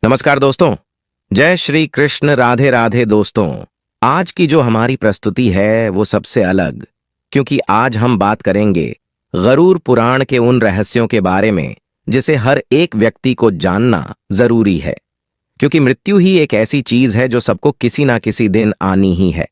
नमस्कार दोस्तों। जय श्री कृष्ण। राधे राधे दोस्तों। आज की जो हमारी प्रस्तुति है वो सबसे अलग, क्योंकि आज हम बात करेंगे गरुड़ पुराण के उन रहस्यों के बारे में जिसे हर एक व्यक्ति को जानना जरूरी है, क्योंकि मृत्यु ही एक ऐसी चीज है जो सबको किसी ना किसी दिन आनी ही है।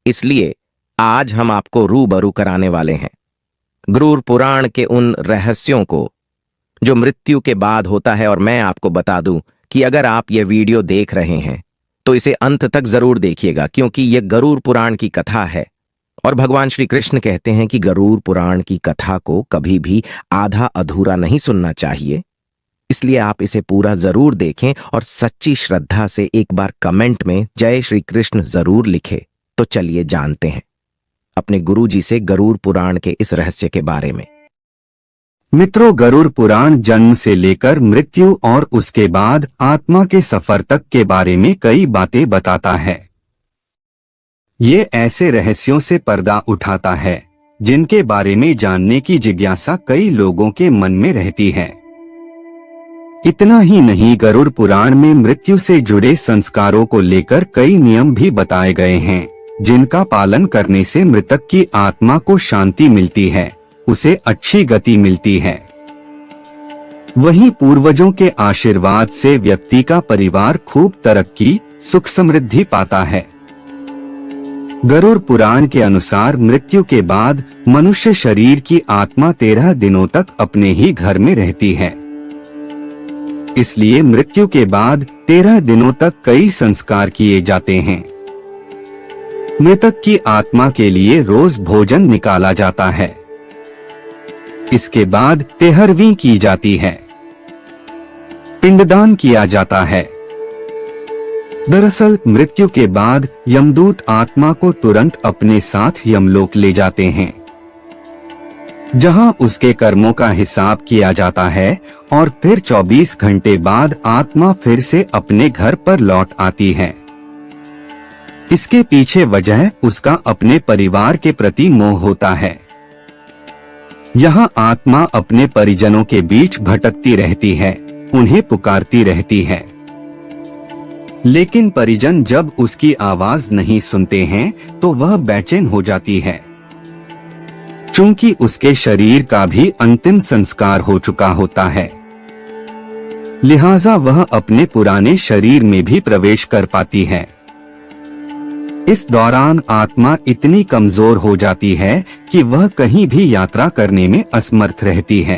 इसलिए आज हम आपको रूबरू कराने वाले हैं गरुड़ पुराण के उन रहस्यों को जो मृत्यु के बाद होता है। और मैं आपको बता दूं कि अगर आप ये वीडियो देख रहे हैं तो इसे अंत तक जरूर देखिएगा, क्योंकि यह गरुड़ पुराण की कथा है। और भगवान श्री कृष्ण कहते हैं कि गरुड़ पुराण की कथा को कभी भी आधा अधूरा नहीं सुनना चाहिए। इसलिए आप इसे पूरा जरूर देखें और सच्ची श्रद्धा से एक बार कमेंट में जय श्री कृष्ण जरूर लिखें। तो चलिए जानते हैं अपने गुरुजी से गरुड़ पुराण के इस रहस्य के बारे में। मित्रों, गरुड़ पुराण जन्म से लेकर मृत्यु और उसके बाद आत्मा के सफर तक के बारे में कई बातें बताता है। ये ऐसे रहस्यों से पर्दा उठाता है जिनके बारे में जानने की जिज्ञासा कई लोगों के मन में रहती है। इतना ही नहीं, गरुड़ पुराण में मृत्यु से जुड़े संस्कारों को लेकर कई नियम भी बताए गए हैं, जिनका पालन करने से मृतक की आत्मा को शांति मिलती है, उसे अच्छी गति मिलती है। वहीं पूर्वजों के आशीर्वाद से व्यक्ति का परिवार खूब तरक्की, सुख समृद्धि पाता है। गरुड़ पुराण के अनुसार मृत्यु के बाद मनुष्य शरीर की आत्मा 13 दिनों तक अपने ही घर में रहती है। इसलिए मृत्यु के बाद 13 दिनों तक कई संस्कार किए जाते हैं। मृतक की आत्मा के लिए रोज भोजन निकाला जाता है। इसके बाद 13वीं की जाती है, पिंडदान किया जाता है। दरअसल मृत्यु के बाद यमदूत आत्मा को तुरंत अपने साथ यमलोक ले जाते हैं, जहां उसके कर्मों का हिसाब किया जाता है और फिर 24 घंटे बाद आत्मा फिर से अपने घर पर लौट आती है। इसके पीछे वजह उसका अपने परिवार के प्रति मोह होता है। यहाँ आत्मा अपने परिजनों के बीच भटकती रहती है, उन्हें पुकारती रहती है, लेकिन परिजन जब उसकी आवाज नहीं सुनते हैं तो वह बेचैन हो जाती है। चूंकि उसके शरीर का भी अंतिम संस्कार हो चुका होता है, लिहाजा वह अपने पुराने शरीर में भी प्रवेश कर पाती है। इस दौरान आत्मा इतनी कमजोर हो जाती है कि वह कहीं भी यात्रा करने में असमर्थ रहती है।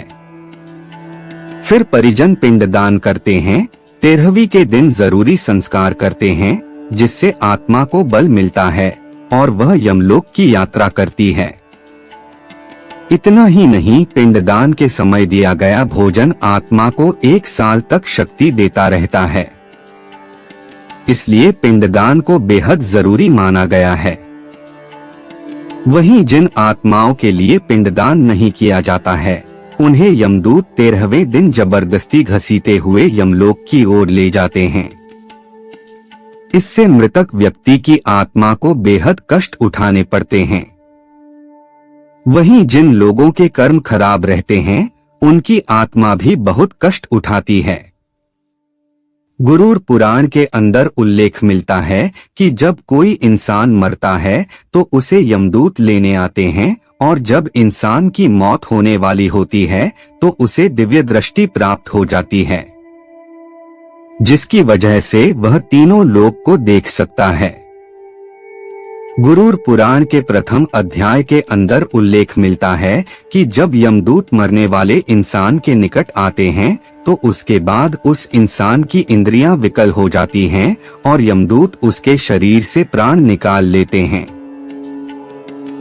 फिर परिजन पिंडदान करते हैं, 13वीं के दिन जरूरी संस्कार करते हैं, जिससे आत्मा को बल मिलता है और वह यमलोक की यात्रा करती है। इतना ही नहीं, पिंडदान के समय दिया गया भोजन आत्मा को 1 साल तक शक्ति देता रहता है। इसलिए पिंडदान को बेहद जरूरी माना गया है। वहीं जिन आत्माओं के लिए पिंडदान नहीं किया जाता है, उन्हें यमदूत 13वें दिन जबरदस्ती घसीटे हुए यमलोक की ओर ले जाते हैं। इससे मृतक व्यक्ति की आत्मा को बेहद कष्ट उठाने पड़ते हैं। वहीं जिन लोगों के कर्म खराब रहते हैं, उनकी आत्मा भी बहुत कष्ट उठाती है। गरुड़ पुराण के अंदर उल्लेख मिलता है कि जब कोई इंसान मरता है तो उसे यमदूत लेने आते हैं, और जब इंसान की मौत होने वाली होती है तो उसे दिव्य दृष्टि प्राप्त हो जाती है, जिसकी वजह से वह तीनों लोक को देख सकता है। गरुड़ पुराण के प्रथम अध्याय के अंदर उल्लेख मिलता है कि जब यमदूत मरने वाले इंसान के निकट आते हैं तो उसके बाद उस इंसान की इंद्रियां विकल हो जाती हैं और यमदूत उसके शरीर से प्राण निकाल लेते हैं।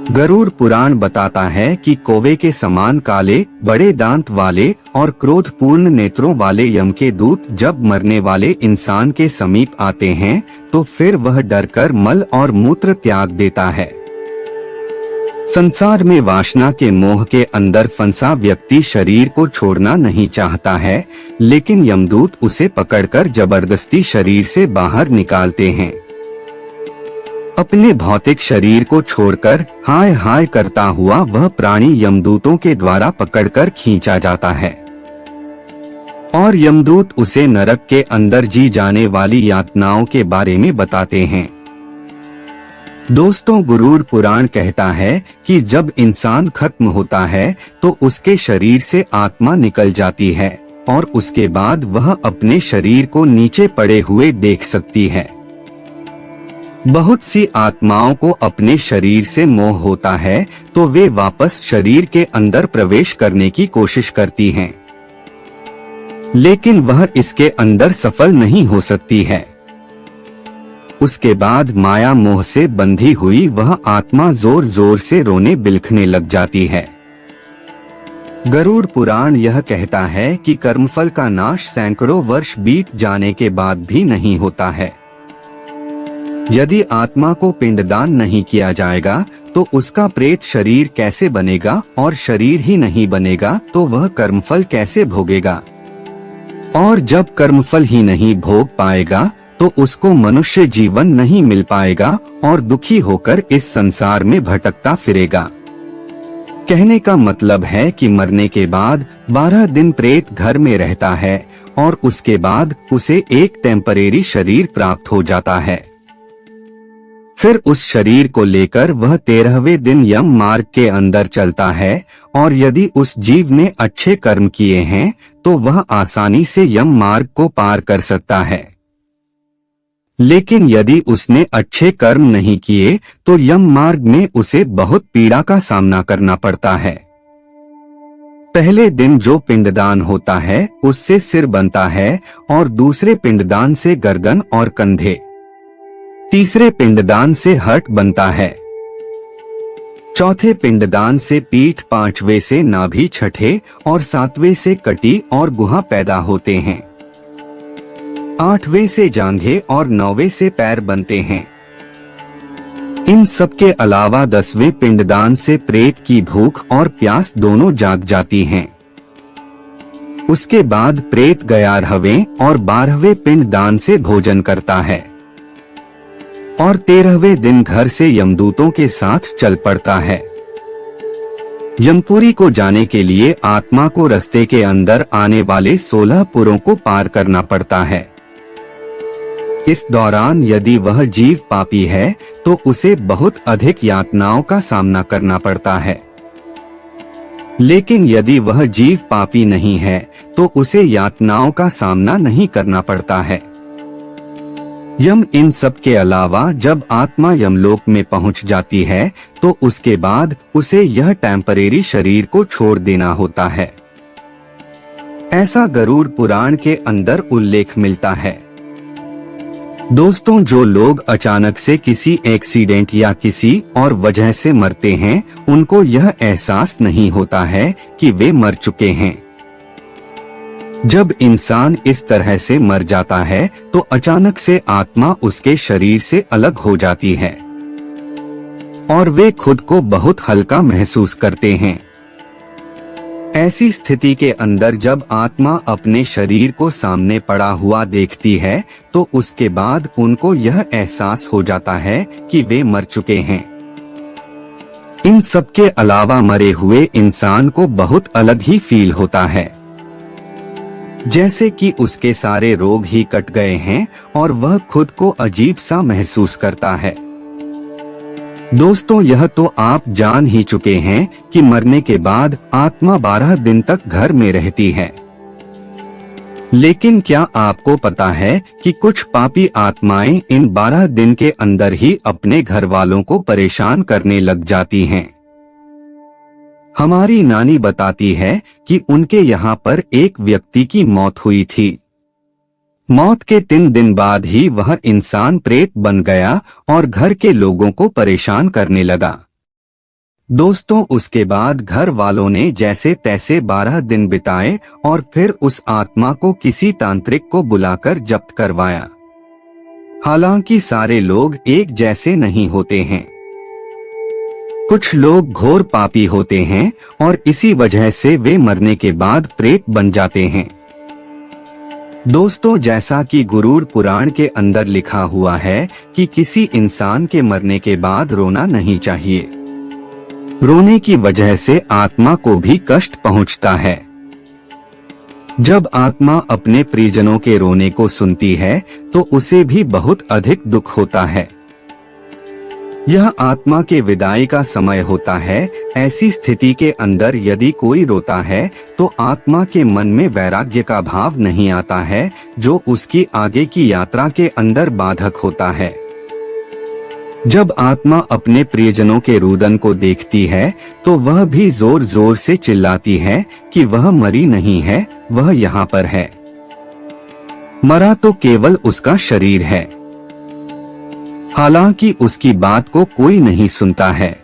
गरुड़ पुराण बताता है कि कौवे के समान काले बड़े दांत वाले और क्रोधपूर्ण नेत्रों वाले यम के दूत जब मरने वाले इंसान के समीप आते हैं तो फिर वह डरकर मल और मूत्र त्याग देता है। संसार में वासना के मोह के अंदर फंसा व्यक्ति शरीर को छोड़ना नहीं चाहता है, लेकिन यमदूत उसे पकड़कर जबरदस्ती शरीर से बाहर निकालते हैं। अपने भौतिक शरीर को छोड़कर हाय हाय करता हुआ वह प्राणी यमदूतों के द्वारा पकड़कर खींचा जाता है। और यमदूत उसे नरक के अंदर जी जाने वाली यातनाओं के बारे में बताते हैं। दोस्तों, गरुड़ पुराण कहता है कि जब इंसान खत्म होता है तो उसके शरीर से आत्मा निकल जाती है और उसके बाद वह अपने शरीर को नीचे पड़े हुए देख सकती है। बहुत सी आत्माओं को अपने शरीर से मोह होता है तो वे वापस शरीर के अंदर प्रवेश करने की कोशिश करती हैं, लेकिन वह इसके अंदर सफल नहीं हो सकती है। उसके बाद माया मोह से बंधी हुई वह आत्मा जोर जोर से रोने बिलखने लग जाती है। गरुड़ पुराण यह कहता है कि कर्मफल का नाश सैकड़ों वर्ष बीत जाने के बाद भी नहीं होता है। यदि आत्मा को पिंडदान नहीं किया जाएगा तो उसका प्रेत शरीर कैसे बनेगा, और शरीर ही नहीं बनेगा तो वह कर्मफल कैसे भोगेगा। और जब कर्मफल ही नहीं भोग पाएगा तो उसको मनुष्य जीवन नहीं मिल पाएगा और दुखी होकर इस संसार में भटकता फिरेगा। कहने का मतलब है कि मरने के बाद 12 दिन प्रेत घर में रहता है और उसके बाद उसे एक टेम्परेरी शरीर प्राप्त हो जाता है। फिर उस शरीर को लेकर वह 13वें दिन यम मार्ग के अंदर चलता है, और यदि उस जीव ने अच्छे कर्म किए हैं तो वह आसानी से यम मार्ग को पार कर सकता है। लेकिन यदि उसने अच्छे कर्म नहीं किए तो यम मार्ग में उसे बहुत पीड़ा का सामना करना पड़ता है। पहले दिन जो पिंडदान होता है उससे सिर बनता है, और दूसरे पिंडदान से गर्दन और कंधे, तीसरे पिंडदान से हट बनता है, चौथे पिंडदान से पीठ, पांचवें से नाभि, छठे और सातवें से कटी और गुहा पैदा होते हैं, 8वें से जांघें और 9वें से पैर बनते हैं। इन सब के अलावा 10वें पिंडदान से प्रेत की भूख और प्यास दोनों जाग जाती हैं। उसके बाद प्रेत 11वें और 12वें पिंडदान से भोजन करता है और 13वें दिन घर से यमदूतों के साथ चल पड़ता है। यमपुरी को जाने के लिए आत्मा को रास्ते के अंदर आने वाले 16 पुरों को पार करना पड़ता है। इस दौरान यदि वह जीव पापी है तो उसे बहुत अधिक यातनाओं का सामना करना पड़ता है, लेकिन यदि वह जीव पापी नहीं है तो उसे यातनाओं का सामना नहीं करना पड़ता है। यम इन सब के अलावा जब आत्मा यमलोक में पहुंच जाती है तो उसके बाद उसे यह टेम्परेरी शरीर को छोड़ देना होता है। ऐसा गरुड़ पुराण के अंदर उल्लेख मिलता है। दोस्तों, जो लोग अचानक से किसी एक्सीडेंट या किसी और वजह से मरते हैं उनको यह एहसास नहीं होता है कि वे मर चुके हैं। जब इंसान इस तरह से मर जाता है तो अचानक से आत्मा उसके शरीर से अलग हो जाती है और वे खुद को बहुत हल्का महसूस करते हैं। ऐसी स्थिति के अंदर जब आत्मा अपने शरीर को सामने पड़ा हुआ देखती है तो उसके बाद उनको यह एहसास हो जाता है कि वे मर चुके हैं। इन सब के अलावा मरे हुए इंसान को बहुत अलग ही फील होता है, जैसे कि उसके सारे रोग ही कट गए हैं और वह खुद को अजीब सा महसूस करता है। दोस्तों, यह तो आप जान ही चुके हैं कि मरने के बाद आत्मा 12 दिन तक घर में रहती है, लेकिन क्या आपको पता है कि कुछ पापी आत्माएं इन 12 दिन के अंदर ही अपने घर वालों को परेशान करने लग जाती हैं। हमारी नानी बताती है कि उनके यहाँ पर एक व्यक्ति की मौत हुई थी। मौत के 3 दिन बाद ही वह इंसान प्रेत बन गया और घर के लोगों को परेशान करने लगा। दोस्तों, उसके बाद घर वालों ने जैसे तैसे 12 दिन बिताए और फिर उस आत्मा को किसी तांत्रिक को बुलाकर जब्त करवाया। हालांकि सारे लोग एक जैसे नहीं होते हैं, कुछ लोग घोर पापी होते हैं और इसी वजह से वे मरने के बाद प्रेत बन जाते हैं। दोस्तों, जैसा कि गरुड़ पुराण के अंदर लिखा हुआ है कि किसी इंसान के मरने के बाद रोना नहीं चाहिए। रोने की वजह से आत्मा को भी कष्ट पहुंचता है। जब आत्मा अपने प्रियजनों के रोने को सुनती है तो उसे भी बहुत अधिक दुख होता है। यह आत्मा के विदाई का समय होता है। ऐसी स्थिति के अंदर यदि कोई रोता है तो आत्मा के मन में वैराग्य का भाव नहीं आता है, जो उसकी आगे की यात्रा के अंदर बाधक होता है। जब आत्मा अपने प्रियजनों के रुदन को देखती है तो वह भी जोर जोर से चिल्लाती है कि वह मरी नहीं है, वह यहाँ पर है। मरा तो केवल उसका शरीर है। हालांकि उसकी बात को कोई नहीं सुनता है।